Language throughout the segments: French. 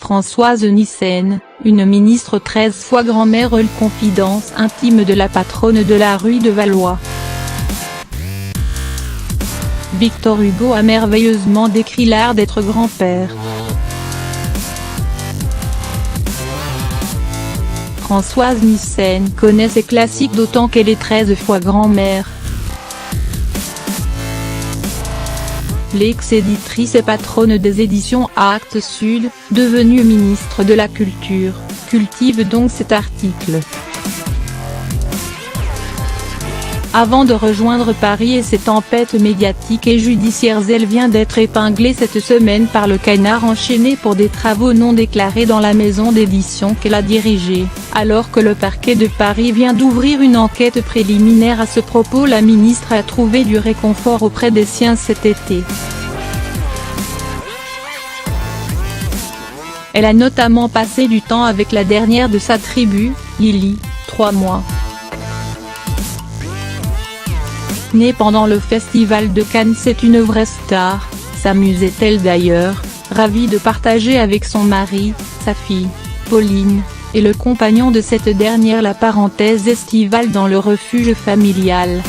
Françoise Nyssen, une ministre 13 fois grand-mère. Confidence intime de la patronne de la rue de Valois. Victor Hugo a merveilleusement décrit l'art d'être grand-père. Françoise Nyssen connaît ces classiques d'autant qu'elle est 13 fois grand-mère. L'ex-éditrice et patronne des éditions Actes Sud, devenue ministre de la Culture, cultive donc cet article. Avant de rejoindre Paris et ses tempêtes médiatiques et judiciaires, elle vient d'être épinglée cette semaine par le Canard enchaîné pour des travaux non déclarés dans la maison d'édition qu'elle a dirigée, alors que le parquet de Paris vient d'ouvrir une enquête préliminaire à ce propos. La ministre a trouvé du réconfort auprès des siens cet été. Elle a notamment passé du temps avec la dernière de sa tribu, Lily, 3 mois. Née pendant le festival de Cannes, c'est une vraie star, s'amusait-elle d'ailleurs, ravie de partager avec son mari, sa fille, Pauline, et le compagnon de cette dernière la parenthèse estivale dans le refuge familial.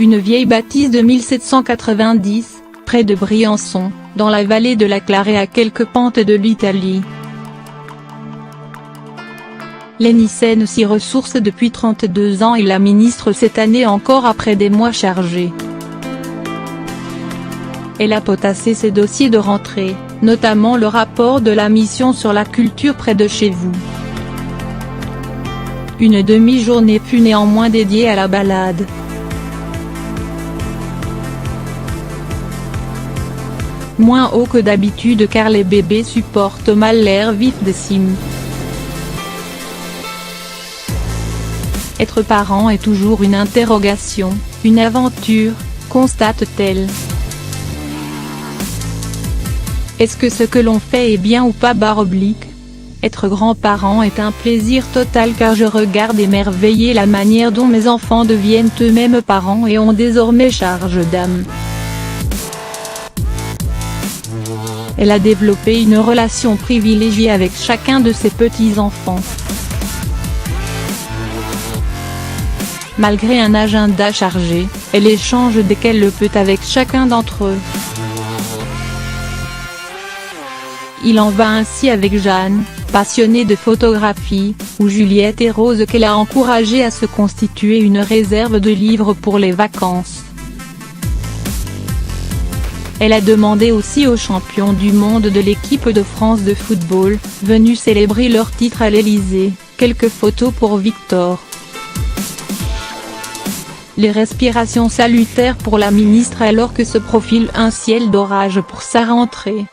Une vieille bâtisse de 1790, près de Briançon, dans la vallée de la Clarée à quelques pentes de l'Italie. Les Nyssen s'y ressource depuis 32 ans et la ministre cette année encore après des mois chargés. Elle a potassé ses dossiers de rentrée, notamment le rapport de la mission sur la culture près de chez vous. Une demi-journée fut néanmoins dédiée à la balade. Moins haut que d'habitude car les bébés supportent mal l'air vif des cimes. Être parent est toujours une interrogation, une aventure, constate-t-elle. Est-ce que ce que l'on fait est bien ou pas ? Être grand-parent est un plaisir total car je regarde émerveillé la manière dont mes enfants deviennent eux-mêmes parents et ont désormais charge d'âme. Elle a développé une relation privilégiée avec chacun de ses petits-enfants. Malgré un agenda chargé, elle échange dès qu'elle le peut avec chacun d'entre eux. Il en va ainsi avec Jeanne, passionnée de photographie, ou Juliette et Rose qu'elle a encouragée à se constituer une réserve de livres pour les vacances. Elle a demandé aussi aux champions du monde de l'équipe de France de football, venus célébrer leur titre à l'Élysée, quelques photos pour Victor. Les respirations salutaires pour la ministre alors que se profile un ciel d'orage pour sa rentrée.